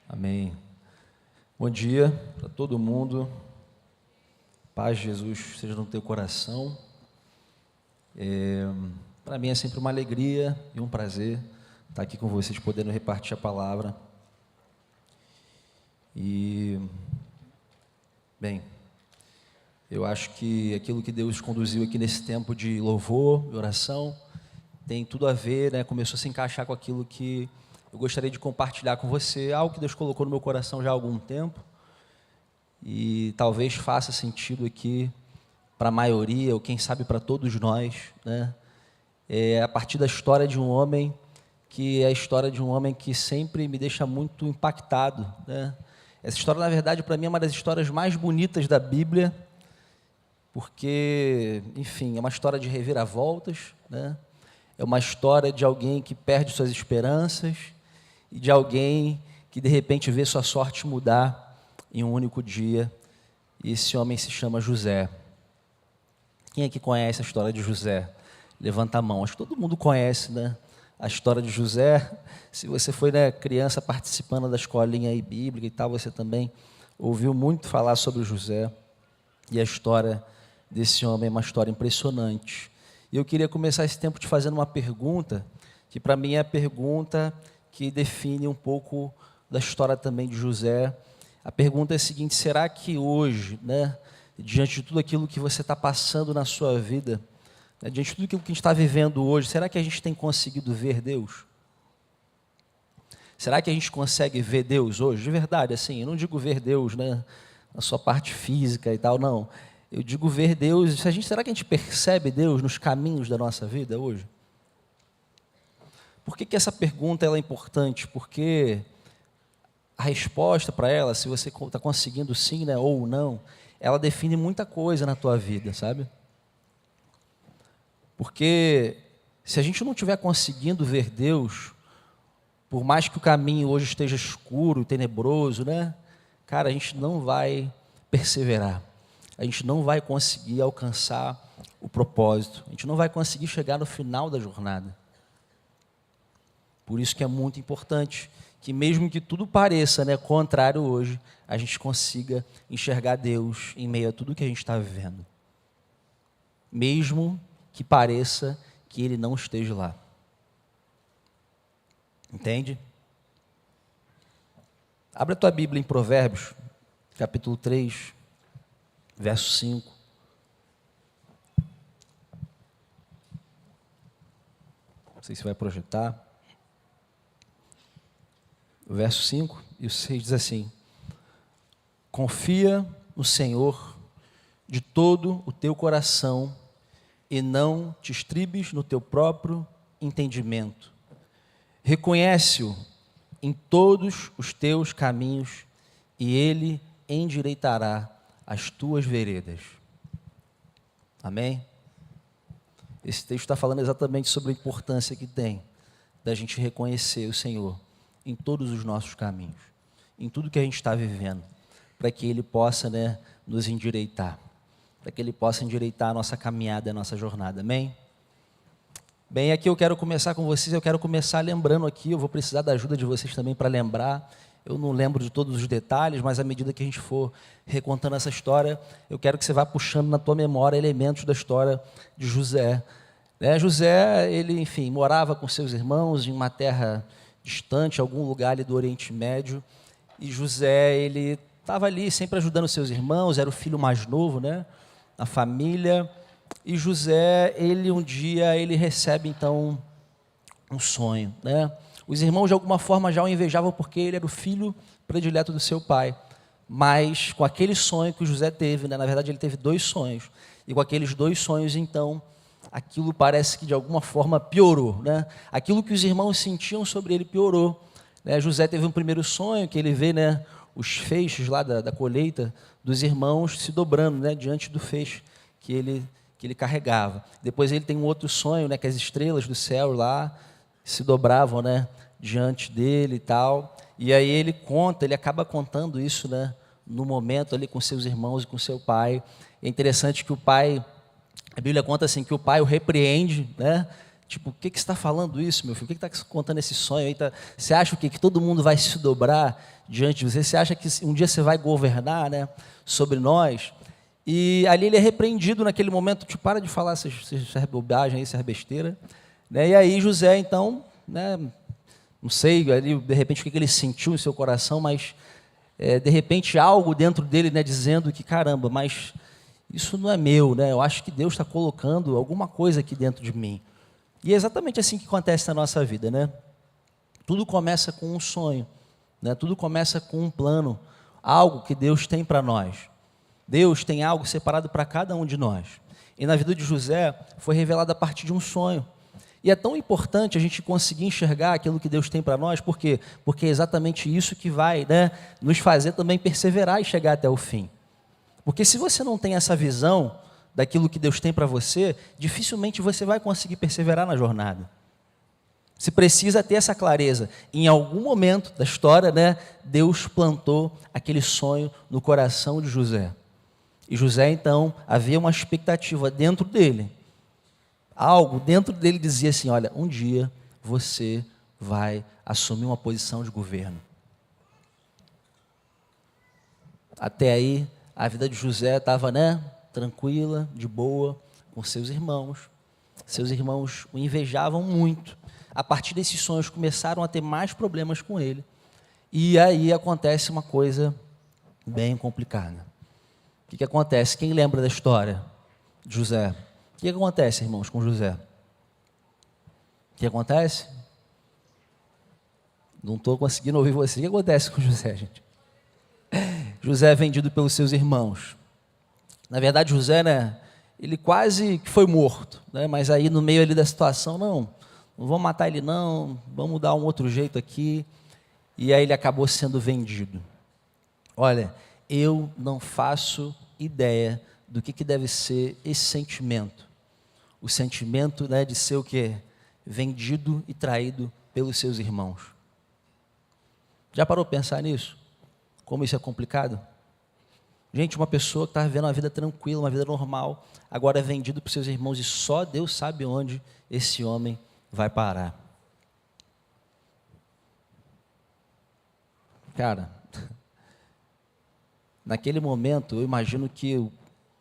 Amém. Bom dia para todo mundo. Paz de Jesus seja no teu coração. Para mim é sempre uma alegria e um prazer estar aqui com vocês, podendo repartir a palavra. Eu acho que aquilo que Deus conduziu aqui nesse tempo de louvor e oração tem tudo a ver, né? Começou a se encaixar com aquilo que eu gostaria de compartilhar com você, algo que Deus colocou no meu coração já há algum tempo e talvez faça sentido aqui para a maioria, ou quem sabe para todos nós, né? É a partir da história de um homem, que é a história de um homem que sempre me deixa muito impactado, né? Essa história, na verdade, para mim é uma das histórias mais bonitas da Bíblia, porque, enfim, é uma história de reviravoltas, né? É uma história de alguém que perde suas esperanças e de alguém que, de repente, vê sua sorte mudar em um único dia. E esse homem se chama José. Quem aqui conhece a história de José? Levanta a mão. Acho que todo mundo conhece, né, a história de José. Se você foi, né, criança participando da escolinha aí bíblica e tal, você também ouviu muito falar sobre José. E a história desse homem é uma história impressionante. E eu queria começar esse tempo te fazendo uma pergunta, que para mim é a pergunta que define um pouco da história também de José. A pergunta é a seguinte: será que hoje, né, diante de tudo aquilo que você está passando na sua vida, né, diante de tudo aquilo que a gente está vivendo hoje, será que a gente tem conseguido ver Deus? Será que a gente consegue ver Deus hoje? De verdade, assim, eu não digo ver Deus, né, na sua parte física e tal, não. Eu digo ver Deus, será que a gente percebe Deus nos caminhos da nossa vida hoje? Por que essa pergunta ela é importante? Porque a resposta para ela, se você está conseguindo sim, né, ou não, ela define muita coisa na tua vida, sabe? Porque se a gente não estiver conseguindo ver Deus, por mais que o caminho hoje esteja escuro, tenebroso, né, cara, a gente não vai perseverar. A gente não vai conseguir alcançar o propósito. A gente não vai conseguir chegar no final da jornada. Por isso que é muito importante que, mesmo que tudo pareça, né, contrário hoje, a gente consiga enxergar Deus em meio a tudo que a gente está vivendo. Mesmo que pareça que Ele não esteja lá. Entende? Abre a tua Bíblia em Provérbios, capítulo 3, verso 5. Não sei se vai projetar. O verso 5 e o 6 diz assim: confia no Senhor de todo o teu coração e não te estribes no teu próprio entendimento. Reconhece-o em todos os teus caminhos e Ele endireitará as tuas veredas. Amém? Esse texto está falando exatamente sobre a importância que tem da gente reconhecer o Senhor em todos os nossos caminhos, em tudo que a gente está vivendo, para que Ele possa, né, nos endireitar, para que Ele possa endireitar a nossa caminhada, a nossa jornada. Amém? Bem, aqui eu quero começar com vocês, eu quero começar lembrando aqui, eu vou precisar da ajuda de vocês também para lembrar. Eu não lembro de todos os detalhes, mas à medida que a gente for recontando essa história, eu quero que você vá puxando na tua memória elementos da história de José. José, ele, enfim, morava com seus irmãos em uma terra distante, algum lugar ali do Oriente Médio, e José, ele estava ali sempre ajudando seus irmãos, era o filho mais novo, né, na família. E José, ele um dia, ele recebe então um sonho, né? Os irmãos de alguma forma já o invejavam porque ele era o filho predileto do seu pai, mas com aquele sonho que o José teve, né? Na verdade ele teve 2 sonhos, e com aqueles 2 sonhos então, aquilo parece que de alguma forma piorou, né? Aquilo que os irmãos sentiam sobre ele piorou, né? José teve um primeiro sonho que ele vê, né, os feixes lá da colheita dos irmãos se dobrando, né, diante do feixe que ele carregava. Depois ele tem um outro sonho, né, que as estrelas do céu lá se dobravam, né, diante dele e tal. E aí ele acaba contando isso, né, no momento ali com seus irmãos e com seu pai. É interessante que o pai, a Bíblia conta assim, que o pai o repreende, né, Tipo, o que você está falando isso, meu filho? O que está contando esse sonho aí? Você acha o quê? Que todo mundo vai se dobrar diante de você? Você acha que um dia você vai governar, né, sobre nós? E ali ele é repreendido naquele momento, tipo, para de falar essas bobagens, essas besteiras. Né? E aí José, então, né, não sei, ali, de repente, o que ele sentiu em seu coração, mas, de repente, algo dentro dele, né, dizendo que, caramba, mas isso não é meu, né? Eu acho que Deus está colocando alguma coisa aqui dentro de mim. E é exatamente assim que acontece na nossa vida, né? Tudo começa com um sonho, né? Tudo começa com um plano, algo que Deus tem para nós. Deus tem algo separado para cada um de nós. E na vida de José foi revelado a partir de um sonho. E é tão importante a gente conseguir enxergar aquilo que Deus tem para nós, por quê? Porque é exatamente isso que vai, né, nos fazer também perseverar e chegar até o fim. Porque se você não tem essa visão daquilo que Deus tem para você, dificilmente você vai conseguir perseverar na jornada. Você precisa ter essa clareza. Em algum momento da história, né, Deus plantou aquele sonho no coração de José. E José, então, havia uma expectativa dentro dele. Algo dentro dele dizia assim, olha, um dia você vai assumir uma posição de governo. Até aí, a vida de José estava, né, tranquila, de boa, com seus irmãos. Seus irmãos o invejavam muito. A partir desses sonhos começaram a ter mais problemas com ele. E aí acontece uma coisa bem complicada. O que acontece? Quem lembra da história de José? O que acontece, irmãos, com José? O que acontece? Não estou conseguindo ouvir você. O que acontece com José, gente? José é vendido pelos seus irmãos. Na verdade, José, né, ele quase que foi morto, né, mas aí no meio ali da situação, não vamos matar ele não, vamos dar um outro jeito aqui. E aí ele acabou sendo vendido. Olha, eu não faço ideia do que deve ser esse sentimento. O sentimento, né, de ser o quê? Vendido e traído pelos seus irmãos. Já parou para pensar nisso? Como isso é complicado? Gente, uma pessoa que está vivendo uma vida tranquila, uma vida normal, agora é vendido por seus irmãos e só Deus sabe onde esse homem vai parar. Cara, naquele momento, eu imagino que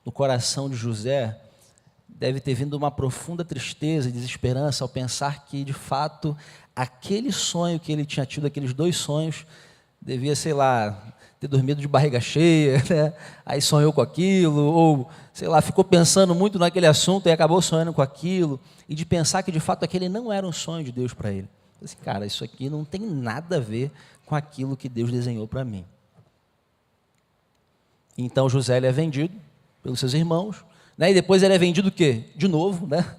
no coração de José deve ter vindo uma profunda tristeza e desesperança ao pensar que, de fato, aquele sonho que ele tinha tido, aqueles 2 sonhos, devia, sei lá, ter dormido de barriga cheia, né? Aí sonhou com aquilo, ou, sei lá, ficou pensando muito naquele assunto e acabou sonhando com aquilo, e de pensar que, de fato, aquele não era um sonho de Deus para ele. Assim, cara, isso aqui não tem nada a ver com aquilo que Deus desenhou para mim. Então, José ele é vendido pelos seus irmãos, né? E depois ele é vendido o quê? De novo, né?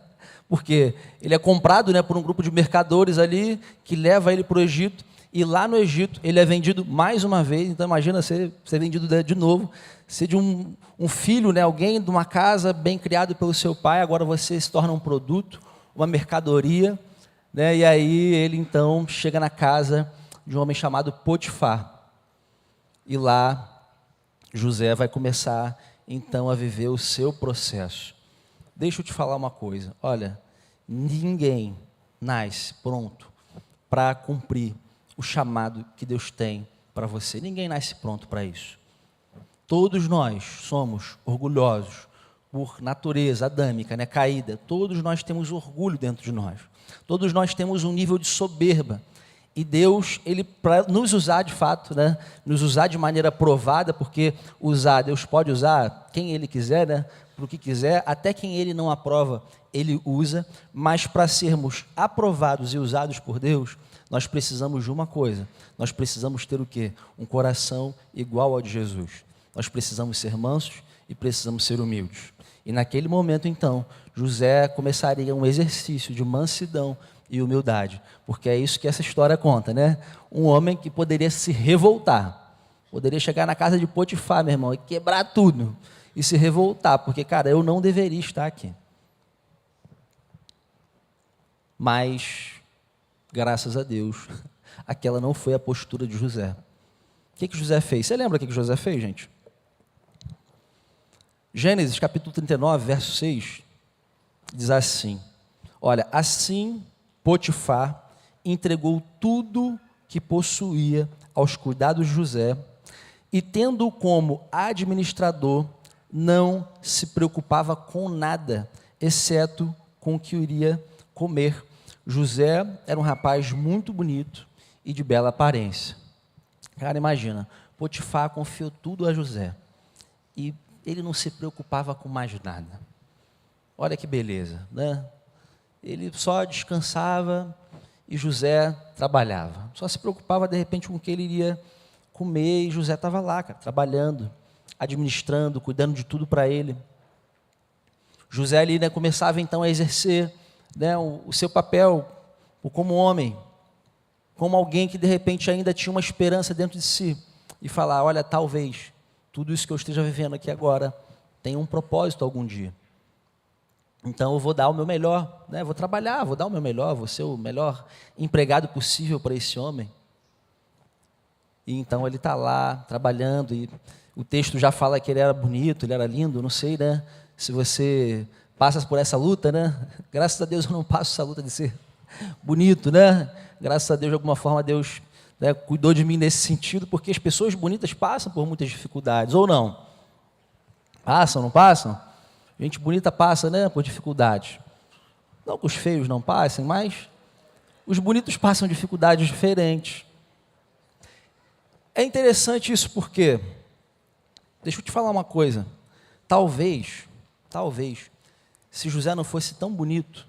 Porque ele é comprado, né, por um grupo de mercadores ali, que leva ele para o Egito, e lá no Egito ele é vendido mais uma vez. Então imagina ser vendido de novo, ser de um filho, né, alguém de uma casa bem criado pelo seu pai, agora você se torna um produto, uma mercadoria, né, e aí ele então chega na casa de um homem chamado Potifar, e lá José vai começar então a viver o seu processo. Deixa eu te falar uma coisa, olha, ninguém nasce pronto para cumprir o chamado que Deus tem para você. Ninguém nasce pronto para isso. Todos nós somos orgulhosos por natureza adâmica, né, caída. Todos nós temos orgulho dentro de nós. Todos nós temos um nível de soberba. E Deus, ele para nos usar de fato, né, nos usar de maneira provada, porque Deus pode usar quem Ele quiser, né, para o que quiser, até quem Ele não aprova, Ele usa, mas para sermos aprovados e usados por Deus, nós precisamos de uma coisa, nós precisamos ter o quê? Um coração igual ao de Jesus. Nós precisamos ser mansos e precisamos ser humildes. E naquele momento, então, José começaria um exercício de mansidão e humildade, porque é isso que essa história conta, né? Um homem que poderia se revoltar, poderia chegar na casa de Potifar, meu irmão, e quebrar tudo, e se revoltar, porque, cara, eu não deveria estar aqui. Mas, graças a Deus, aquela não foi a postura de José. O que José fez? Você lembra o que José fez, gente? Gênesis capítulo 39, verso 6, diz assim: Olha, assim Potifar entregou tudo que possuía aos cuidados de José e, tendo-o como administrador, não se preocupava com nada, exceto com o que iria comer. José era um rapaz muito bonito e de bela aparência. Cara, imagina, Potifar confiou tudo a José e ele não se preocupava com mais nada. Olha que beleza, né? Ele só descansava e José trabalhava. Só se preocupava, de repente, com o que ele iria comer, e José estava lá, cara, trabalhando, administrando, cuidando de tudo para ele. José ali, né, começava então a exercer, né, o seu papel como homem, como alguém que de repente ainda tinha uma esperança dentro de si, e falar, olha, talvez tudo isso que eu esteja vivendo aqui agora tenha um propósito algum dia. Então eu vou dar o meu melhor, né? Vou trabalhar, vou dar o meu melhor, vou ser o melhor empregado possível para esse homem. E então ele está lá trabalhando, e o texto já fala que ele era bonito, ele era lindo, não sei, né? Se você passa por essa luta, né? Graças a Deus eu não passo essa luta de ser bonito, né? Graças a Deus, de alguma forma, Deus, né, cuidou de mim nesse sentido, porque as pessoas bonitas passam por muitas dificuldades, ou não? Passam, não passam? Gente bonita passa, né, por dificuldades. Não que os feios não passem, mas os bonitos passam dificuldades diferentes. É interessante isso porque, deixa eu te falar uma coisa, talvez, se José não fosse tão bonito,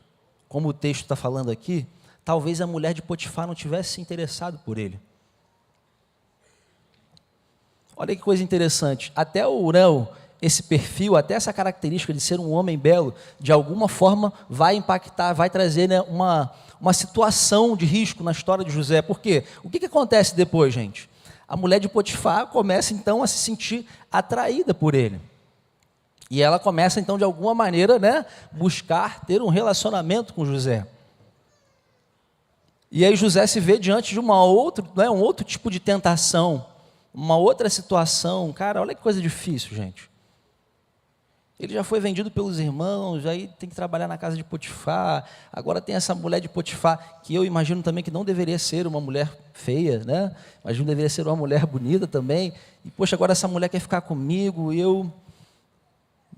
como o texto está falando aqui, talvez a mulher de Potifar não tivesse se interessado por ele. Olha que coisa interessante, até esse perfil, até essa característica de ser um homem belo, de alguma forma vai impactar, vai trazer, né, uma situação de risco na história de José. Por quê? O que acontece depois, gente? A mulher de Potifar começa então a se sentir atraída por ele. E ela começa então de alguma maneira, né, buscar ter um relacionamento com José. E aí José se vê diante de um outro tipo de tentação, uma outra situação. Cara, olha que coisa difícil, gente. Ele já foi vendido pelos irmãos, aí tem que trabalhar na casa de Potifar, agora tem essa mulher de Potifar, que eu imagino também que não deveria ser uma mulher feia, né? Imagino que deveria ser uma mulher bonita também, e poxa, agora essa mulher quer ficar comigo, e eu,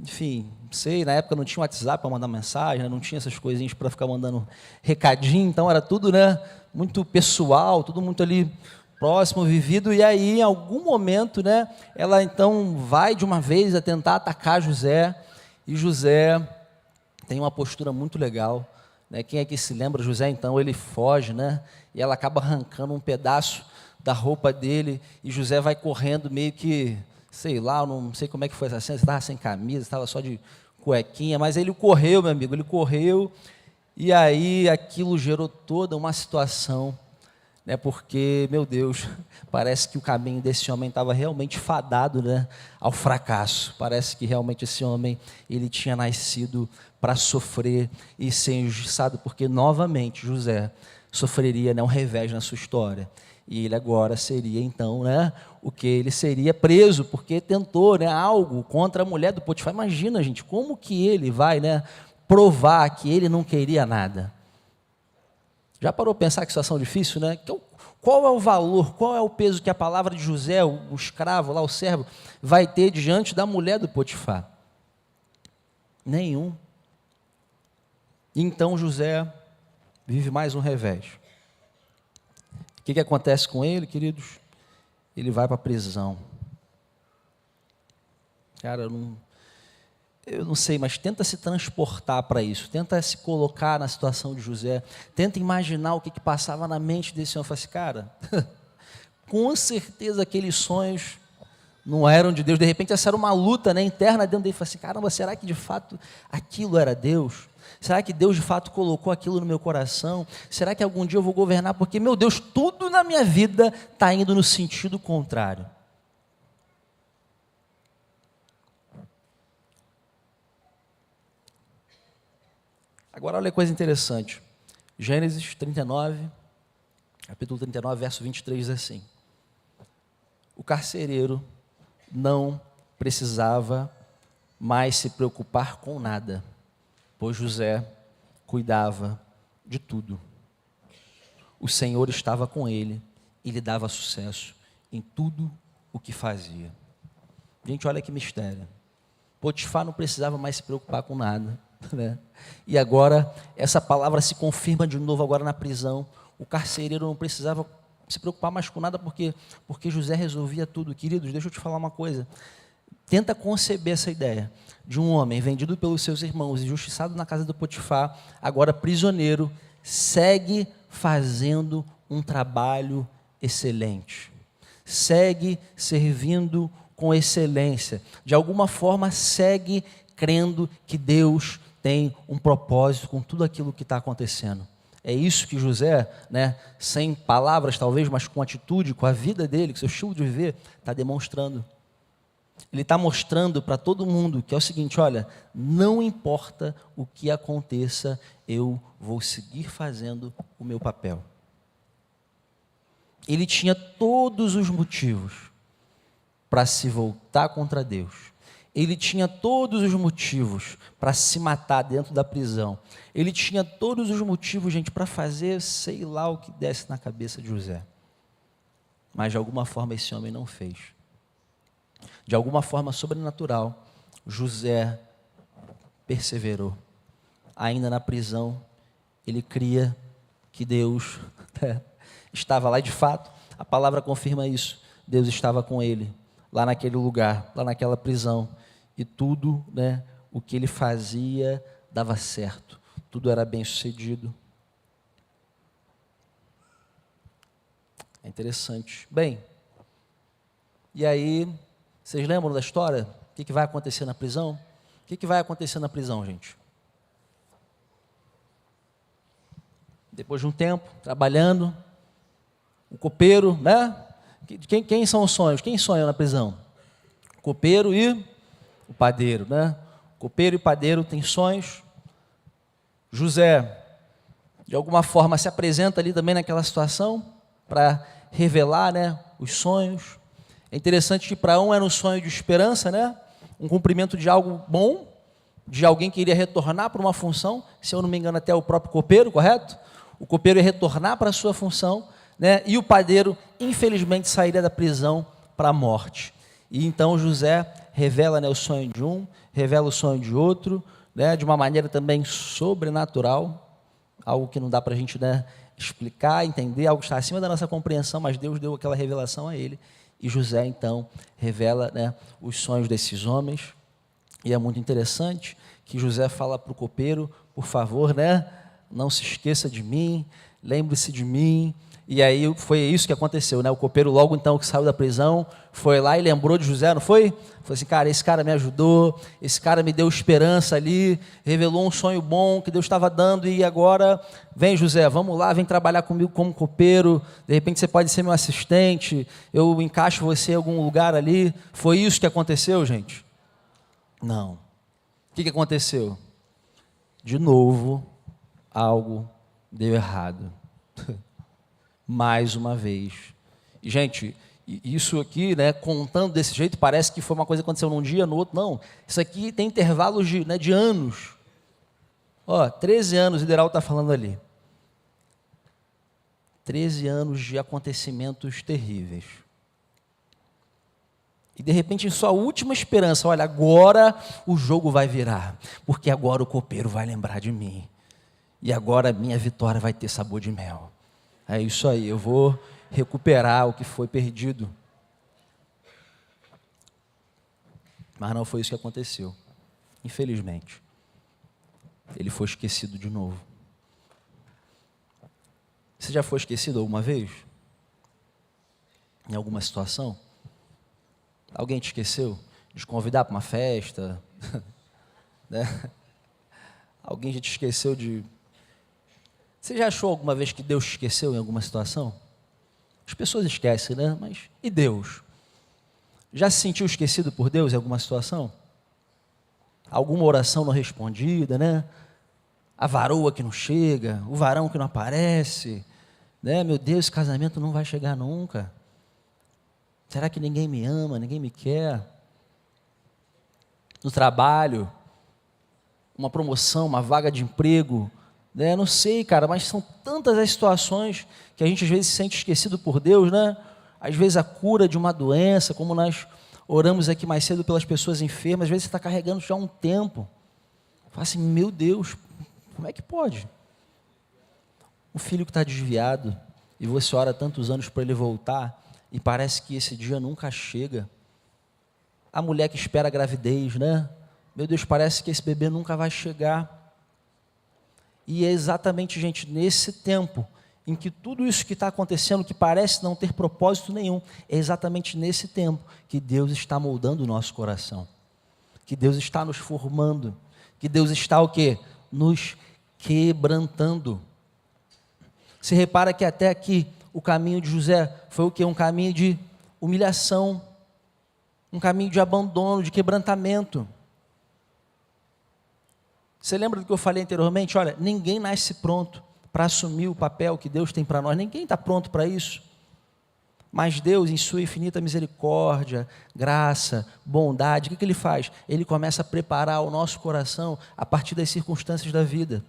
enfim, não sei, na época não tinha WhatsApp para mandar mensagem, né? Não tinha essas coisinhas para ficar mandando recadinho, então era tudo, né, muito pessoal, tudo muito ali próximo, vivido, e aí em algum momento, né, ela então vai de uma vez a tentar atacar José, e José tem uma postura muito legal, né? Quem é que se lembra? José então, ele foge, né, e ela acaba arrancando um pedaço da roupa dele, e José vai correndo meio que, sei lá, eu não sei como é que foi essa cena, você estava sem camisa, estava só de cuequinha, mas ele correu, meu amigo, ele correu, e aí aquilo gerou toda uma situação, né, porque, meu Deus, parece que o caminho desse homem estava realmente fadado, né, ao fracasso. Parece que realmente esse homem, ele tinha nascido para sofrer e ser injustiçado, porque novamente José sofreria, né, um revés na sua história. E ele agora seria então, né, o que ele seria preso, porque tentou, né, algo contra a mulher do Potifar. Imagina, gente, como que ele vai, né, provar que ele não queria nada. Já parou para pensar que situação difícil, né? Qual é o valor, qual é o peso que a palavra de José, o escravo lá, o servo, vai ter diante da mulher do Potifar? Nenhum. Então José vive mais um revés. O que acontece com ele, queridos? Ele vai para a prisão. Cara, eu não sei, mas tenta se transportar para isso, tenta se colocar na situação de José, tenta imaginar o que passava na mente desse homem. Fala assim, cara, com certeza aqueles sonhos não eram de Deus, de repente essa era uma luta, né, interna dentro dele. Fala assim, caramba, será que de fato aquilo era Deus? Será que Deus de fato colocou aquilo no meu coração? Será que algum dia eu vou governar? Porque, meu Deus, tudo na minha vida está indo no sentido contrário. Agora olha que coisa interessante, Gênesis 39, capítulo 39, verso 23, diz assim: o carcereiro não precisava mais se preocupar com nada, pois José cuidava de tudo. O Senhor estava com ele e lhe dava sucesso em tudo o que fazia. Gente, olha que mistério. Potifar não precisava mais se preocupar com nada, né? E agora, essa palavra se confirma de novo agora na prisão. O carcereiro não precisava se preocupar mais com nada, porque José resolvia tudo. Queridos, deixa eu te falar uma coisa. Tenta conceber essa ideia de um homem vendido pelos seus irmãos, injustiçado na casa do Potifar, agora prisioneiro, segue fazendo um trabalho excelente, segue servindo com excelência, de alguma forma segue crendo que Deus tem um propósito com tudo aquilo que está acontecendo. É isso que José, né, sem palavras talvez, mas com atitude, com a vida dele, com seu estilo de viver, está demonstrando. Ele está mostrando para todo mundo que é o seguinte: olha, não importa o que aconteça, eu vou seguir fazendo o meu papel. Ele tinha todos os motivos para se voltar contra Deus. Ele tinha todos os motivos para se matar dentro da prisão. Ele tinha todos os motivos, gente, para fazer sei lá o que desse na cabeça de José. Mas de alguma forma esse homem não fez. De alguma forma sobrenatural, José perseverou. Ainda na prisão, ele cria que Deus estava lá, de fato, a palavra confirma isso. Deus estava com ele, lá naquele lugar, lá naquela prisão, e tudo, né, o que ele fazia dava certo, tudo era bem sucedido. É interessante. Bem, e aí, vocês lembram da história? O que vai acontecer na prisão? O que vai acontecer na prisão, gente? Depois de um tempo, trabalhando, o copeiro, né? Quem são os sonhos? Quem sonha na prisão? O copeiro e o padeiro, né? O copeiro e o padeiro têm sonhos. José, de alguma forma, se apresenta ali também naquela situação para revelar, né, os sonhos. É interessante que para um era um sonho de esperança, né? Um cumprimento de algo bom, de alguém que iria retornar para uma função, se eu não me engano até o próprio copeiro, correto? O copeiro ia retornar para a sua função, né? E o padeiro, infelizmente, sairia da prisão para a morte. E então José revela, né, o sonho de um, revela o sonho de outro, né, de uma maneira também sobrenatural, algo que não dá para a gente, né, explicar, entender, algo que está acima da nossa compreensão, mas Deus deu aquela revelação a ele. E José, então, revela, né, os sonhos desses homens. E é muito interessante que José fala para o copeiro: por favor, né, não se esqueça de mim, lembre-se de mim. E aí foi isso que aconteceu, né? O copeiro, logo então que saiu da prisão, foi lá e lembrou de José, não foi? Falou assim: cara, esse cara me ajudou, esse cara me deu esperança ali, revelou um sonho bom que Deus estava dando, e agora, vem José, vamos lá, vem trabalhar comigo como copeiro, de repente você pode ser meu assistente, eu encaixo você em algum lugar ali. Foi isso que aconteceu, gente? Não. O que aconteceu? De novo, algo deu errado. Mais uma vez. E, gente, isso aqui, né, contando desse jeito, parece que foi uma coisa que aconteceu num dia, no outro, não. Isso aqui tem intervalos de, né, de anos. 13 anos, o Lideral está falando ali. 13 anos de acontecimentos terríveis. E, de repente, em sua última esperança, olha, agora o jogo vai virar, porque agora o copeiro vai lembrar de mim. E agora a minha vitória vai ter sabor de mel. É isso aí, eu vou recuperar o que foi perdido. Mas não foi isso que aconteceu, infelizmente. Ele foi esquecido de novo. Você já foi esquecido alguma vez? Em alguma situação? Alguém te esqueceu de convidar para uma festa? Né? Alguém já te esqueceu de... Você já achou alguma vez que Deus te esqueceu em alguma situação? As pessoas esquecem, né? Mas e Deus? Já se sentiu esquecido por Deus em alguma situação? Alguma oração não respondida, né? A varoa que não chega, o varão que não aparece, né? Meu Deus, esse casamento não vai chegar nunca. Será que ninguém me ama, ninguém me quer? No trabalho, uma promoção, uma vaga de emprego né? Não sei, cara, mas são tantas as situações que a gente às vezes se sente esquecido por Deus, né? Às vezes a cura de uma doença, como nós oramos aqui mais cedo pelas pessoas enfermas, às vezes você está carregando já há um tempo. Fala assim, meu Deus, como é que pode? O filho que está desviado, e você ora tantos anos para ele voltar, e parece que esse dia nunca chega. A mulher que espera a gravidez, né? Meu Deus, parece que esse bebê nunca vai chegar. E é exatamente, gente, nesse tempo em que tudo isso que está acontecendo, que parece não ter propósito nenhum, é exatamente nesse tempo que Deus está moldando o nosso coração, que Deus está nos formando, que Deus está o quê? Nos quebrantando. Se repara que até aqui o caminho de José foi o quê? Um caminho de humilhação, um caminho de abandono, de quebrantamento. Você lembra do que eu falei anteriormente? Olha, ninguém nasce pronto para assumir o papel que Deus tem para nós. Ninguém está pronto para isso. Mas Deus, em sua infinita misericórdia, graça, bondade, o que Ele faz? Ele começa a preparar o nosso coração a partir das circunstâncias da vida.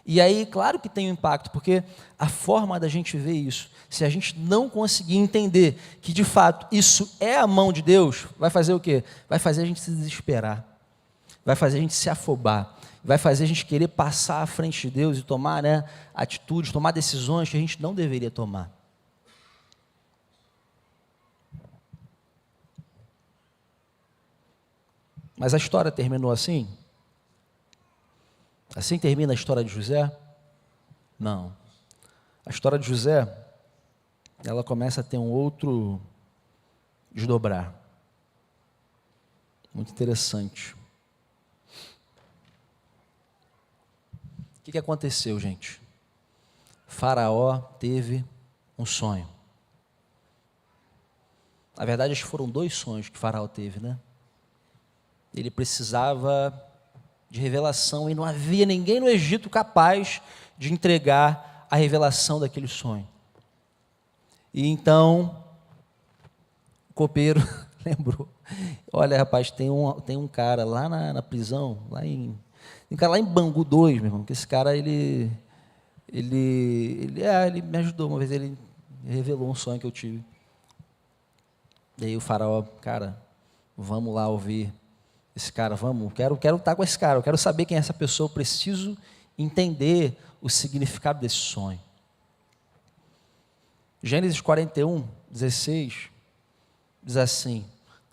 E aí, claro que tem um impacto, porque a forma da gente ver isso, se a gente não conseguir entender que de fato isso é a mão de Deus, vai fazer o quê? Vai fazer a gente se desesperar, vai fazer a gente se afobar, vai fazer a gente querer passar à frente de Deus e tomar, né, atitudes, tomar decisões que a gente não deveria tomar. Mas a história terminou assim? Assim termina a história de José? Não. A história de José, ela começa a ter um outro desdobrar. Muito interessante. O que aconteceu, gente? Faraó teve um sonho. Na verdade, acho que foram 2 sonhos que Faraó teve, né? Ele precisava de revelação e não havia ninguém no Egito capaz de entregar a revelação daquele sonho. E então, o copeiro lembrou, olha rapaz, tem um cara lá na prisão, tem um cara lá em Bangu 2, meu irmão, que esse cara, ele me ajudou uma vez, ele revelou um sonho que eu tive. E aí o faraó, cara, vamos lá ouvir esse cara, vamos, quero estar com esse cara, eu quero saber quem é essa pessoa, eu preciso entender o significado desse sonho. Gênesis 41, 16, diz assim,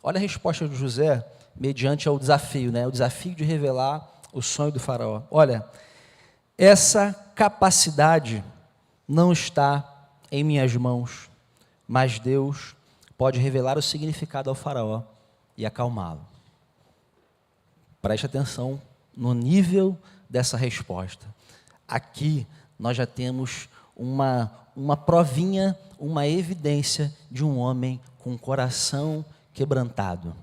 olha a resposta de José, mediante ao desafio, né? O desafio de revelar o sonho do faraó. Olha, essa capacidade não está em minhas mãos, mas Deus pode revelar o significado ao faraó e acalmá-lo. Preste atenção no nível dessa resposta. Aqui nós já temos uma provinha, uma evidência de um homem com um coração quebrantado.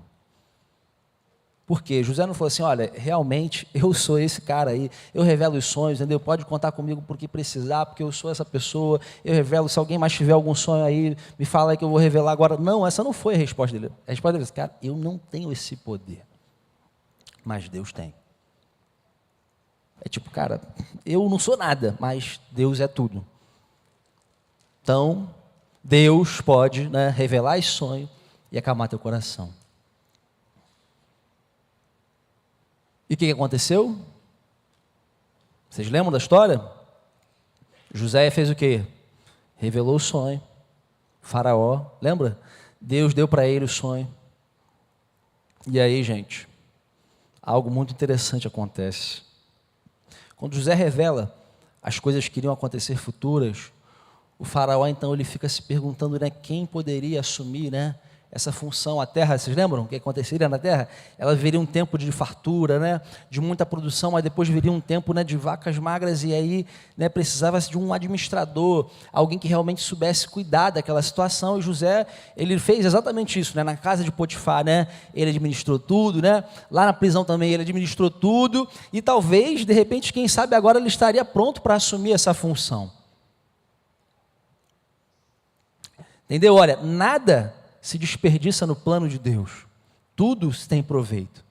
Porque José não falou assim, olha, realmente eu sou esse cara aí, eu revelo os sonhos, entendeu? Pode contar comigo por que precisar, porque eu sou essa pessoa, eu revelo, se alguém mais tiver algum sonho aí, me fala aí que eu vou revelar agora. Não, essa não foi a resposta dele. A resposta dele é, cara, eu não tenho esse poder, mas Deus tem. É tipo, cara, eu não sou nada, mas Deus é tudo. Então, Deus pode, né, revelar esse sonho e acalmar teu coração. E o que aconteceu? Vocês lembram da história? José fez o quê? Revelou o sonho. Faraó, lembra? Deus deu para ele o sonho. E aí, gente, algo muito interessante acontece. Quando José revela as coisas que iriam acontecer futuras, o faraó, então, ele fica se perguntando, né, quem poderia assumir, né, essa função. A terra, vocês lembram o que aconteceria na terra? Ela viria um tempo de fartura, né, de muita produção, mas depois viria um tempo, né, de vacas magras, e aí, né, precisava-se de um administrador, alguém que realmente soubesse cuidar daquela situação. E José, ele fez exatamente isso, né, na casa de Potifar, né, ele administrou tudo, né, lá na prisão também ele administrou tudo, e talvez, de repente, quem sabe agora ele estaria pronto para assumir essa função. Entendeu? Olha, nada se desperdiça no plano de Deus. Tudo tem proveito.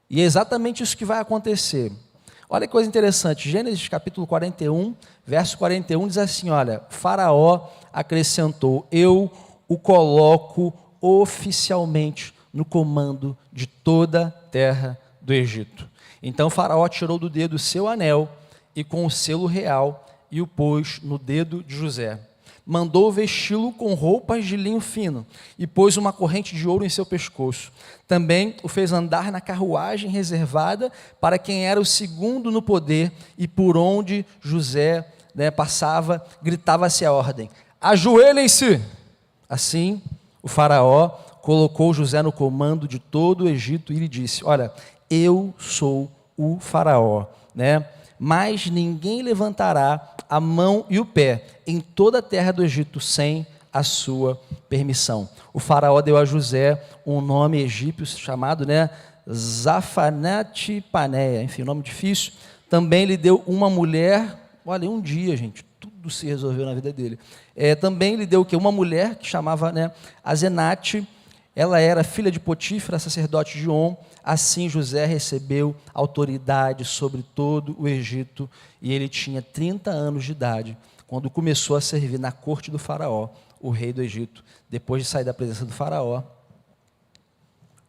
E é exatamente isso que vai acontecer. Olha que coisa interessante, Gênesis capítulo 41, verso 41 diz assim, olha, Faraó acrescentou, eu o coloco oficialmente no comando de toda a terra do Egito. Então Faraó tirou do dedo o seu anel e com o selo real e o pôs no dedo de José. Mandou vesti-lo com roupas de linho fino e pôs uma corrente de ouro em seu pescoço. Também o fez andar na carruagem reservada para quem era o segundo no poder e por onde José passava, gritava-se a ordem: ajoelhem-se! Assim, o faraó colocou José no comando de todo o Egito e lhe disse, olha, eu sou o faraó, mas ninguém levantará a mão e o pé em toda a terra do Egito sem a sua permissão. O faraó deu a José um nome egípcio chamado Zafanate-Paneia, enfim, nome difícil. Também lhe deu uma mulher, olha, um dia, gente, tudo se resolveu na vida dele. Também lhe deu o quê? Uma mulher que chamava Azenate. Ela era filha de Potífera, sacerdote de On. Assim José recebeu autoridade sobre todo o Egito e ele tinha 30 anos de idade quando começou a servir na corte do faraó, o rei do Egito. Depois de sair da presença do faraó,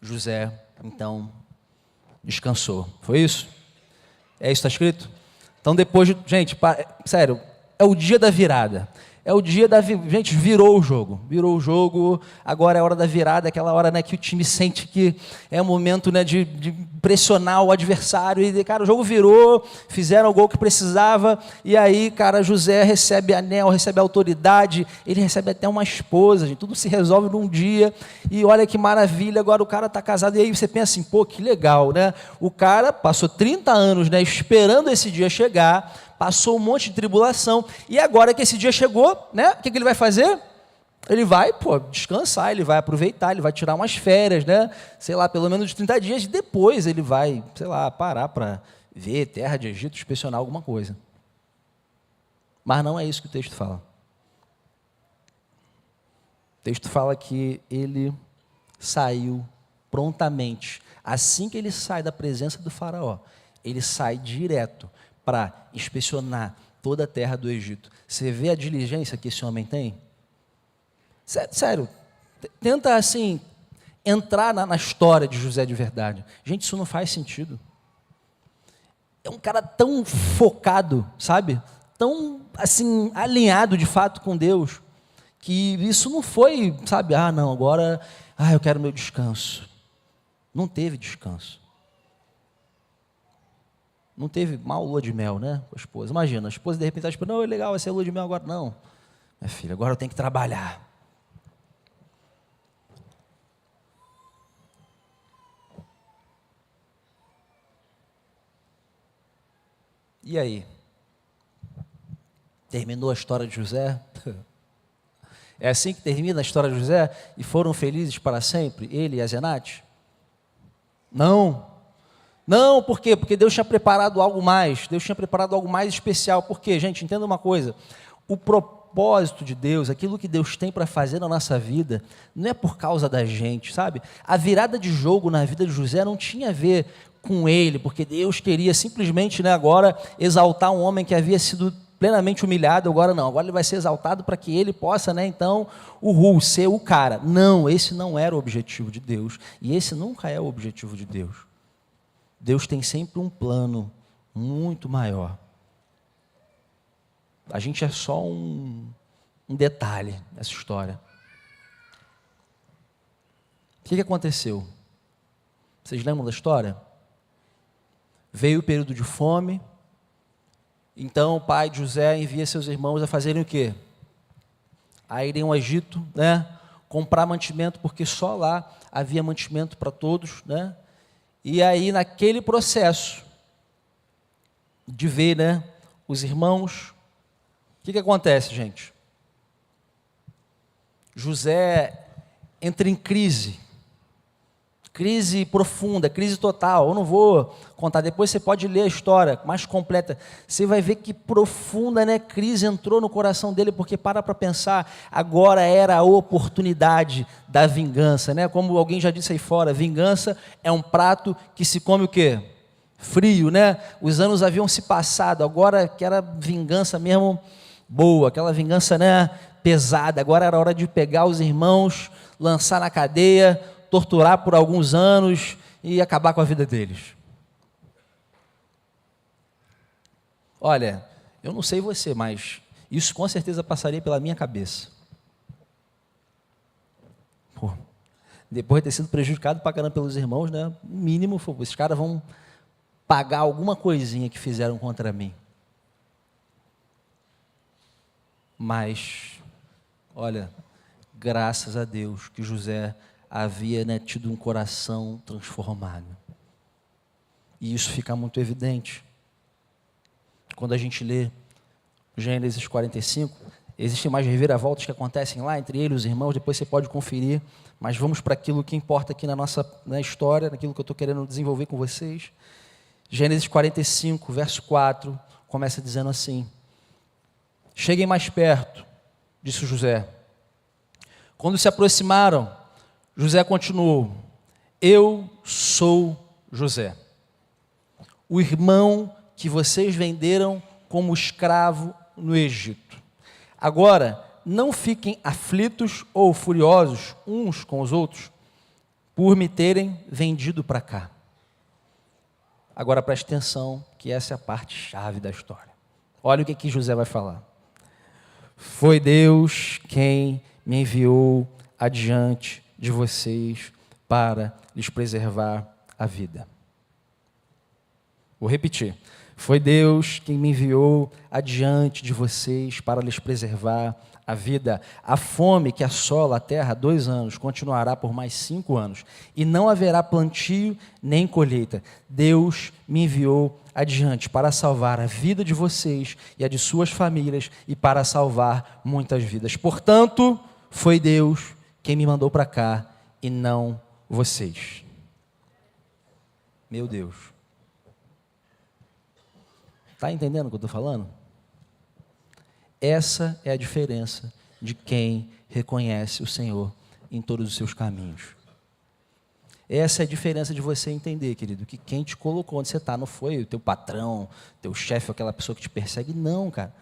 José, então, descansou. Foi isso? É isso que está escrito? Então depois de... Gente, sério, é o dia da virada. É o dia da... Gente, virou o jogo, agora é a hora da virada, aquela hora que o time sente que é o momento de pressionar o adversário, e cara, o jogo virou, fizeram o gol que precisava, e aí, cara, José recebe anel, recebe autoridade, ele recebe até uma esposa, gente, tudo se resolve num dia, e olha que maravilha, agora o cara está casado, e aí você pensa assim, pô, que legal, o cara passou 30 anos, esperando esse dia chegar, passou um monte de tribulação, e agora que esse dia chegou, o que ele vai fazer? Ele vai, descansar, ele vai aproveitar, ele vai tirar umas férias, sei lá, pelo menos de 30 dias, e depois ele vai, sei lá, parar para ver terra de Egito, inspecionar alguma coisa. Mas não é isso que o texto fala. O texto fala que ele saiu prontamente. Assim que ele sai da presença do faraó, ele sai direto para inspecionar toda a terra do Egito. Você vê a diligência que esse homem tem? Sério, tenta assim, entrar na história de José de verdade. Gente, isso não faz sentido. É um cara tão focado, sabe? Tão assim, alinhado de fato com Deus, que isso não foi, sabe? Não, agora, eu quero meu descanso. Não teve descanso. Não teve mal lua de mel, com a esposa. Imagina, a esposa de repente está esperando, não, é legal, vai ser lua de mel agora. Não, minha filha, agora eu tenho que trabalhar. E aí? Terminou a história de José? É assim que termina a história de José? E foram felizes para sempre, ele e Azenate? Não. Não, por quê? Porque Deus tinha preparado algo mais. Deus tinha preparado algo mais especial. Por quê? Gente, entenda uma coisa. O propósito de Deus, aquilo que Deus tem para fazer na nossa vida, não é por causa da gente, sabe? A virada de jogo na vida de José não tinha a ver com ele, porque Deus queria simplesmente agora exaltar um homem que havia sido plenamente humilhado. Agora não, agora ele vai ser exaltado para que ele possa, então, ser o cara. Não, esse não era o objetivo de Deus. E esse nunca é o objetivo de Deus. Deus tem sempre um plano muito maior. A gente é só um detalhe nessa história. O que aconteceu? Vocês lembram da história? Veio o período de fome, então o pai de José envia seus irmãos a fazerem o quê? A irem ao Egito, comprar mantimento, porque só lá havia mantimento para todos, E aí, naquele processo de ver, os irmãos, o que acontece, gente? José entra em crise profunda, crise total. Eu não vou contar, depois você pode ler a história mais completa. Você vai ver que profunda crise entrou no coração dele, porque para pensar, agora era a oportunidade da vingança. Como alguém já disse aí fora, vingança é um prato que se come o quê? frio, né? Os anos haviam se passado, agora que era vingança mesmo boa, aquela vingança, né, pesada. Agora era hora de pegar os irmãos, lançar na cadeia, torturar por alguns anos e acabar com a vida deles. Olha, eu não sei você, mas isso com certeza passaria pela minha cabeça. Pô, depois de ter sido prejudicado pra caramba pelos irmãos, né? O mínimo foi, esses caras vão pagar alguma coisinha que fizeram contra mim. Mas, olha, graças a Deus que José havia, né, tido um coração transformado. E isso fica muito evidente. Quando a gente lê Gênesis 45, existem mais reviravoltas que acontecem lá, entre eles, os irmãos, depois você pode conferir, mas vamos para aquilo que importa aqui na história, naquilo que eu estou querendo desenvolver com vocês. Gênesis 45, verso 4, começa dizendo assim: cheguem mais perto, disse José. Quando se aproximaram, José continuou: eu sou José, o irmão que vocês venderam como escravo no Egito. Agora, não fiquem aflitos ou furiosos uns com os outros por me terem vendido para cá. Agora preste atenção, que essa é a parte chave da história. Olha o que José vai falar. Foi Deus quem me enviou adiante de vocês para lhes preservar a vida. Vou repetir. Foi Deus quem me enviou adiante de vocês para lhes preservar a vida. A fome que assola a terra há 2 anos continuará por mais 5 anos, e não haverá plantio nem colheita. Deus me enviou adiante para salvar a vida de vocês e a de suas famílias, e para salvar muitas vidas. Portanto, foi Deus quem me mandou para cá e não vocês. Meu Deus. Está entendendo o que eu estou falando? Essa é a diferença de quem reconhece o Senhor em todos os seus caminhos. Essa é a diferença de você entender, querido, que quem te colocou onde você está não foi o teu patrão, teu chefe, aquela pessoa que te persegue. Não, cara.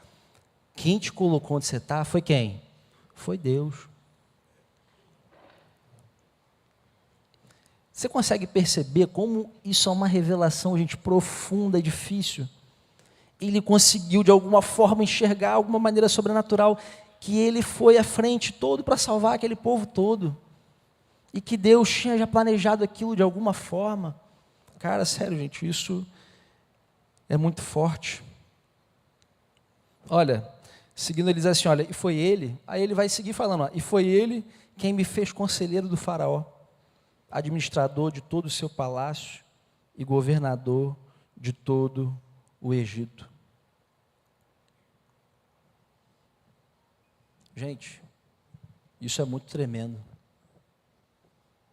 Quem te colocou onde você está foi quem? Foi Deus. Você consegue perceber como isso é uma revelação, gente, profunda e difícil? Ele conseguiu, de alguma forma, enxergar, alguma maneira sobrenatural, que ele foi à frente todo para salvar aquele povo todo. E que Deus tinha já planejado aquilo de alguma forma. Cara, sério, gente, isso é muito forte. Olha, seguindo, ele diz assim, olha, e foi ele, aí ele vai seguir falando, ó, e foi ele quem me fez conselheiro do faraó, administrador de todo o seu palácio e governador de todo o Egito. Gente, isso é muito tremendo.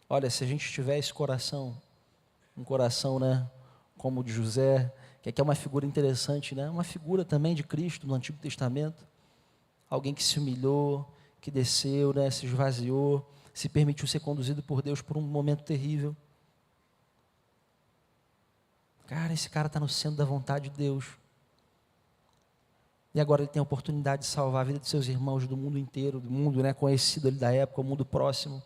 Olha, se a gente tiver esse coração, um coração, né, como o de José, que aqui é uma figura interessante, né, uma figura também de Cristo no Antigo Testamento, alguém que se humilhou, que desceu, né, se esvaziou, se permitiu ser conduzido por Deus por um momento terrível. Cara, esse cara está no centro da vontade de Deus. E agora ele tem a oportunidade de salvar a vida de seus irmãos do mundo inteiro, do mundo, né, conhecido ali da época, o mundo próximo.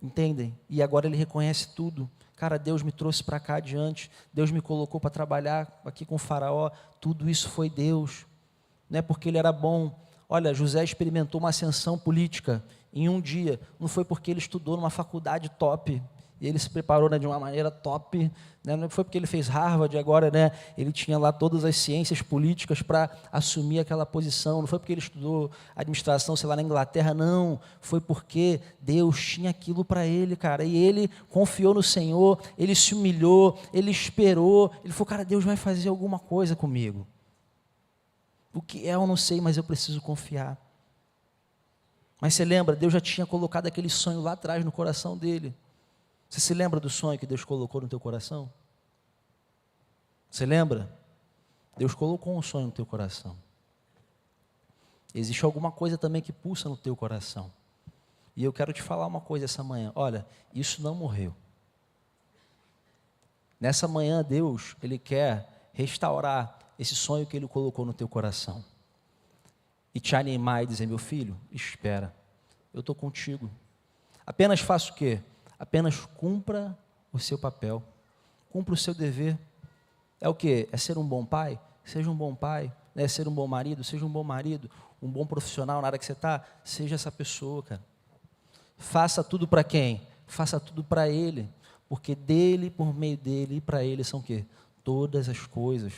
Entendem? E agora ele reconhece tudo. Cara, Deus me trouxe para cá adiante, Deus me colocou para trabalhar aqui com o faraó, tudo isso foi Deus. Não é porque ele era bom. Olha, José experimentou uma ascensão política em um dia, não foi porque ele estudou numa faculdade top, e ele se preparou, né, de uma maneira top, né, não foi porque ele fez Harvard, agora, né, ele tinha lá todas as ciências políticas para assumir aquela posição, não foi porque ele estudou administração, sei lá, na Inglaterra, não, foi porque Deus tinha aquilo para ele, cara, e ele confiou no Senhor, ele se humilhou, ele esperou, ele falou, cara, Deus vai fazer alguma coisa comigo. O que é eu não sei, mas eu preciso confiar. Mas você lembra, Deus já tinha colocado aquele sonho lá atrás no coração dele. Você se lembra do sonho que Deus colocou no teu coração? Você lembra? Deus colocou um sonho no teu coração. Existe alguma coisa também que pulsa no teu coração. E eu quero te falar uma coisa essa manhã. Olha, isso não morreu. Nessa manhã, Deus, Ele quer restaurar esse sonho que Ele colocou no teu coração. E te animar e dizer, meu filho, espera, eu estou contigo. Apenas faça o quê? Apenas cumpra o seu papel, cumpra o seu dever. É o quê? É ser um bom pai? Seja um bom pai. É ser um bom marido? Seja um bom marido. Um bom profissional na área que você está? Seja essa pessoa, cara. Faça tudo para quem? Faça tudo para Ele. Porque dele, por meio dele e para Ele são o quê? Todas as coisas.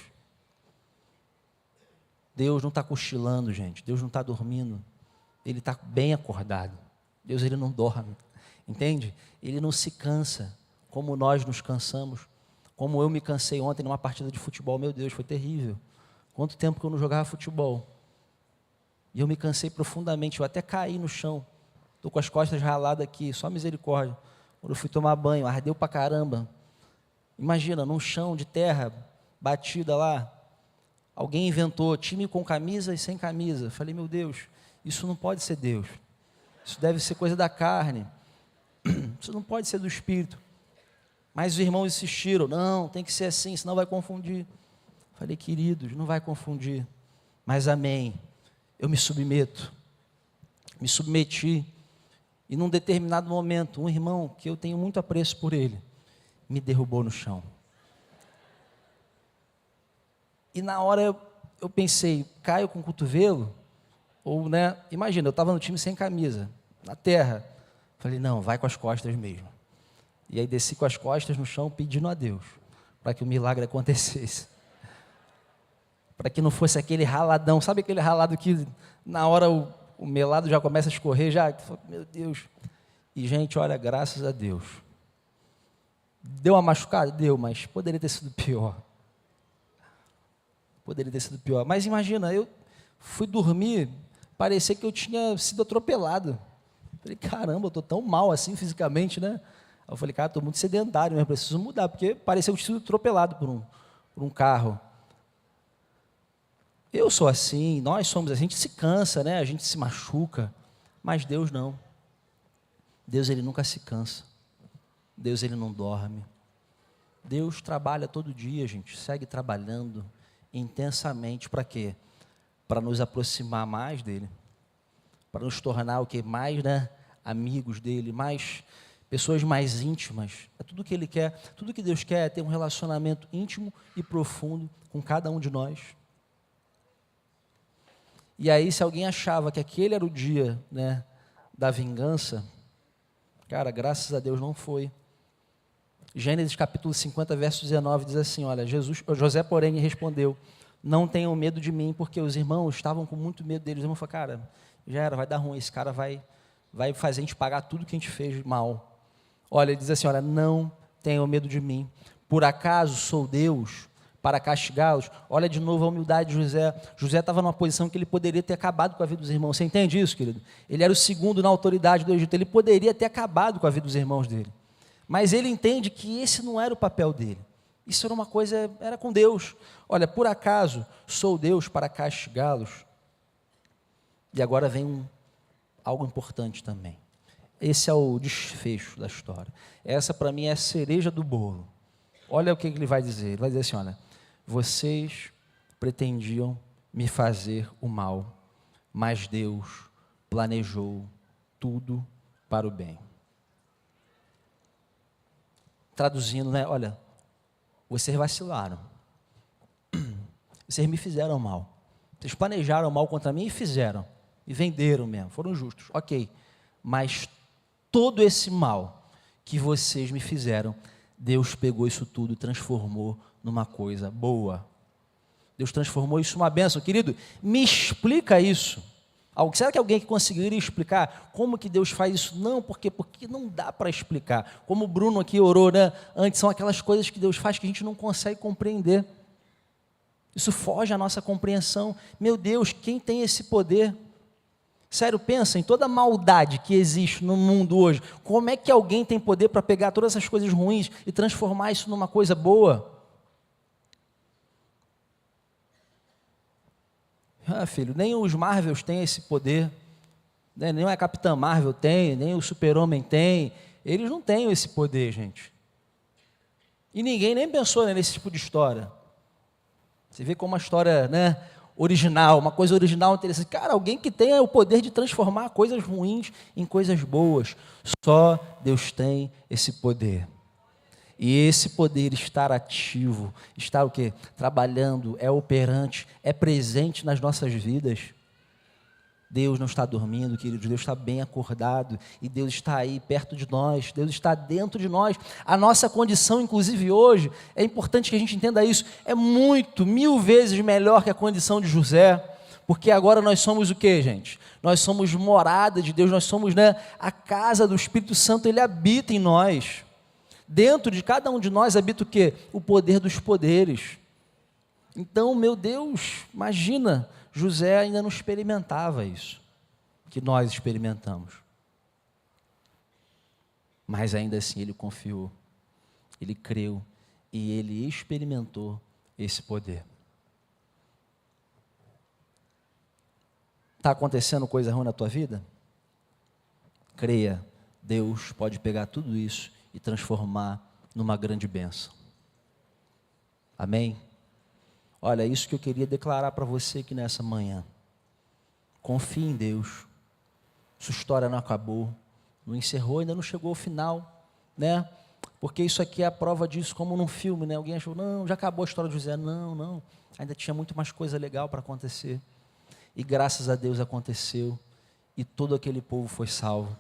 Deus não está cochilando, gente. Deus não está dormindo. Ele está bem acordado. Deus, Ele não dorme. Entende? Ele não se cansa, como nós nos cansamos. Como eu me cansei ontem numa partida de futebol. Meu Deus, foi terrível. Quanto tempo que eu não jogava futebol. E eu me cansei profundamente. Eu até caí no chão. Estou com as costas raladas aqui. Só misericórdia. Quando eu fui tomar banho, ardeu pra caramba. Imagina, num chão de terra, batida lá. Alguém inventou time com camisa e sem camisa. Falei, meu Deus, isso não pode ser Deus. Isso deve ser coisa da carne. Isso não pode ser do Espírito. Mas os irmãos insistiram, não, tem que ser assim, senão vai confundir. Falei, queridos, não vai confundir. Mas amém, eu me submeto. Me submeti. E num determinado momento, um irmão, que eu tenho muito apreço por ele, me derrubou no chão. E na hora eu pensei, caio com o cotovelo? Ou, né, imagina, eu estava no time sem camisa, na terra. Falei, não, vai com as costas mesmo. E aí desci com as costas no chão, pedindo a Deus, para que o milagre acontecesse. Para que não fosse aquele raladão, sabe aquele ralado que na hora o melado já começa a escorrer, já, meu Deus. E gente, olha, graças a Deus. Deu uma machucada? Deu, mas poderia ter sido pior. Poderia ter sido pior. Mas imagina, eu fui dormir, parecia que eu tinha sido atropelado. Falei, caramba, eu estou tão mal assim fisicamente, né? Aí eu falei, cara, estou muito sedentário, mas preciso mudar, porque parecia que eu tinha sido atropelado por um carro. Eu sou assim, nós somos assim, a gente se cansa, né? A gente se machuca, mas Deus não. Deus, Ele nunca se cansa. Deus, Ele não dorme. Deus trabalha todo dia, gente, segue trabalhando intensamente para quê? Para nos aproximar mais dEle, para nos tornar o quê? Mais, né? Amigos dEle, mais pessoas mais íntimas. É tudo que Ele quer, tudo que Deus quer é ter um relacionamento íntimo e profundo com cada um de nós. E aí, se alguém achava que aquele era o dia, né, da vingança, cara, graças a Deus não foi. Gênesis capítulo 50, verso 19, diz assim, olha, José, porém, respondeu, não tenham medo de mim, porque os irmãos estavam com muito medo deles. Os irmãos falaram, cara, já era, vai dar ruim, esse cara vai fazer a gente pagar tudo que a gente fez mal. Olha, ele diz assim, olha, não tenham medo de mim, por acaso sou Deus para castigá-los? Olha de novo a humildade de José. José estava numa posição que ele poderia ter acabado com a vida dos irmãos. Você entende isso, querido? Ele era o segundo na autoridade do Egito. Ele poderia ter acabado com a vida dos irmãos dele. Mas ele entende que esse não era o papel dele. Isso era uma coisa, era com Deus. Olha, por acaso sou Deus para castigá-los? E agora vem algo importante também. Esse é o desfecho da história. Essa, para mim, é a cereja do bolo. Olha o que ele vai dizer. Ele vai dizer assim, olha, vocês pretendiam me fazer o mal, mas Deus planejou tudo para o bem. Traduzindo, né? Olha, vocês vacilaram. Vocês me fizeram mal. Vocês planejaram mal contra mim e fizeram. E venderam mesmo, foram justos. Ok, mas todo esse mal que vocês me fizeram, Deus pegou isso tudo e transformou numa coisa boa. Deus transformou isso numa bênção. Querido, me explica isso. Será que alguém que conseguiria explicar como que Deus faz isso? Não, porque não dá para explicar. Como o Bruno aqui orou, né? Antes, são aquelas coisas que Deus faz que a gente não consegue compreender. Isso foge à nossa compreensão. Meu Deus, quem tem esse poder? Sério, pensa em toda a maldade que existe no mundo hoje. Como é que alguém tem poder para pegar todas essas coisas ruins e transformar isso numa coisa boa? Ah, filho, nem os Marvels têm esse poder. Né? Nem a Capitã Marvel tem, nem o Super-Homem tem. Eles não têm esse poder, gente. E ninguém nem pensou, né, nesse tipo de história. Você vê como uma história, né, original, uma coisa original, interessante. Cara, alguém que tenha o poder de transformar coisas ruins em coisas boas. Só Deus tem esse poder. E esse poder estar ativo, estar o quê? Trabalhando, é operante, é presente nas nossas vidas. Deus não está dormindo, queridos, Deus está bem acordado, e Deus está aí perto de nós, Deus está dentro de nós. A nossa condição, inclusive hoje, é importante que a gente entenda isso, é muito, 1000 vezes melhor que a condição de José, porque agora nós somos o quê, gente? Nós somos morada de Deus, nós somos, né, a casa do Espírito Santo, Ele habita em nós. Dentro de cada um de nós habita o quê? O poder dos poderes. Então, meu Deus, imagina, José ainda não experimentava isso, que nós experimentamos. Mas ainda assim ele confiou, ele creu e ele experimentou esse poder. Está acontecendo coisa ruim na tua vida? Creia, Deus pode pegar tudo isso e transformar numa grande bênção. Amém? Olha, é isso que eu queria declarar para você aqui nessa manhã. Confie em Deus. Sua história não acabou, não encerrou, ainda não chegou ao final, né? Porque isso aqui é a prova disso, como num filme, né? Alguém achou, não, já acabou a história de José. Não, não, ainda tinha muito mais coisa legal para acontecer. E graças a Deus aconteceu, e todo aquele povo foi salvo.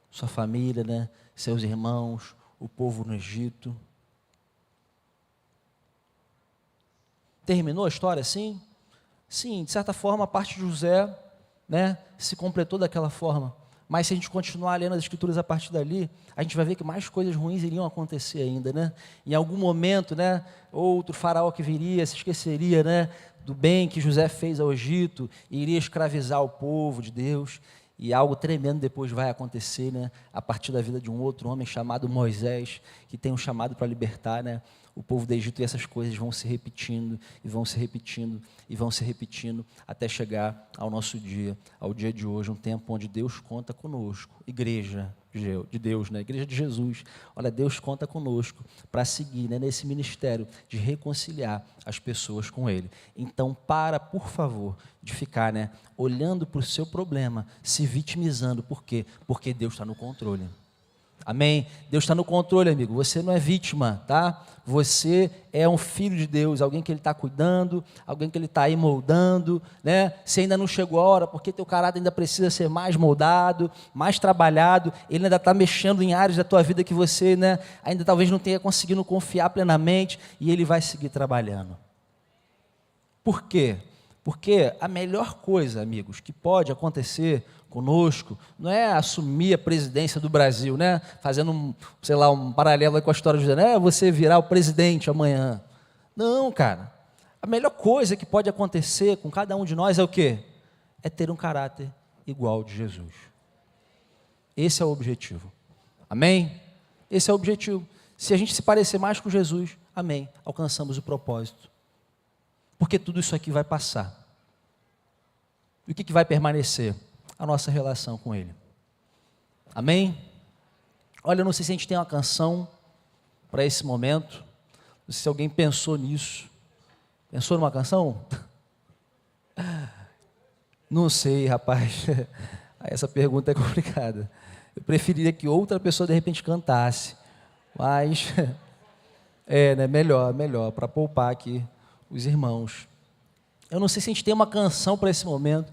Sua família, né? Seus irmãos, o povo no Egito. Terminou a história assim? Sim, de certa forma a parte de José, né, se completou daquela forma. Mas se a gente continuar lendo as escrituras a partir dali, a gente vai ver que mais coisas ruins iriam acontecer ainda, né? Em algum momento, né, outro faraó que viria se esqueceria, né, do bem que José fez ao Egito e iria escravizar o povo de Deus. E algo tremendo depois vai acontecer, né, a partir da vida de um outro homem chamado Moisés, que tem um chamado para libertar, né, o povo do Egito, e essas coisas vão se repetindo, e vão se repetindo, e vão se repetindo, até chegar ao nosso dia, ao dia de hoje, um tempo onde Deus conta conosco, igreja de Deus, né, igreja de Jesus. Olha, Deus conta conosco para seguir, né, nesse ministério de reconciliar as pessoas com Ele. Então, por favor, de ficar, né, olhando para o seu problema, se vitimizando. Por quê? Porque Deus está no controle. Amém? Deus está no controle, amigo. Você não é vítima, tá? Você é um filho de Deus, alguém que Ele está cuidando, alguém que Ele está aí moldando, né? Se ainda não chegou a hora, porque teu caráter ainda precisa ser mais moldado, mais trabalhado, Ele ainda está mexendo em áreas da tua vida que você, né, ainda talvez não tenha conseguido confiar plenamente, e Ele vai seguir trabalhando. Por quê? Porque a melhor coisa, amigos, que pode acontecer conosco, não é assumir a presidência do Brasil, né? Fazendo um paralelo com a história de José, né? Você virar o presidente amanhã. Não, cara. A melhor coisa que pode acontecer com cada um de nós é o quê? É ter um caráter igual ao de Jesus. Esse é o objetivo. Amém? Esse é o objetivo. Se a gente se parecer mais com Jesus, amém, alcançamos o propósito. Porque tudo isso aqui vai passar. E o que vai permanecer? A nossa relação com Ele. Amém? Olha, eu não sei se a gente tem uma canção para esse momento. Não sei se alguém pensou nisso. Pensou numa canção? Não sei, rapaz. Essa pergunta é complicada. Eu preferiria que outra pessoa de repente cantasse. Mas, né, melhor, para poupar aqui os irmãos. Eu não sei se a gente tem uma canção para esse momento.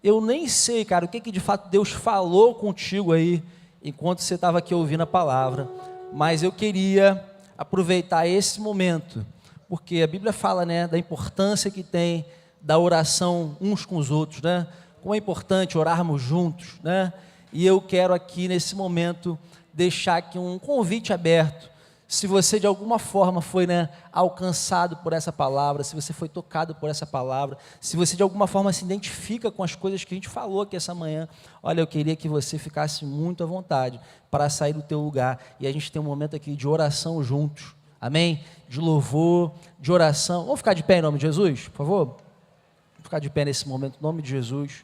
Eu nem sei, cara, o que de fato Deus falou contigo aí, enquanto você estava aqui ouvindo a palavra, mas eu queria aproveitar esse momento, porque a Bíblia fala, né, da importância que tem da oração uns com os outros, né, como é importante orarmos juntos, né, e eu quero aqui nesse momento deixar aqui um convite aberto. Se você de alguma forma foi, né, alcançado por essa palavra, se você foi tocado por essa palavra, se você de alguma forma se identifica com as coisas que a gente falou aqui essa manhã, olha, eu queria que você ficasse muito à vontade para sair do teu lugar e a gente tem um momento aqui de oração juntos, amém? De louvor, de oração. Vamos ficar de pé em nome de Jesus, por favor? Vamos ficar de pé nesse momento em nome de Jesus,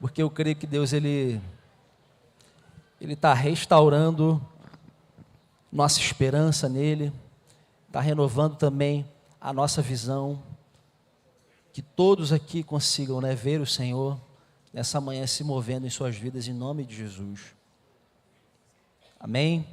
porque eu creio que Deus, Ele está restaurando nossa esperança nele, está renovando também a nossa visão, que todos aqui consigam, né, ver o Senhor nessa manhã se movendo em suas vidas, em nome de Jesus. Amém?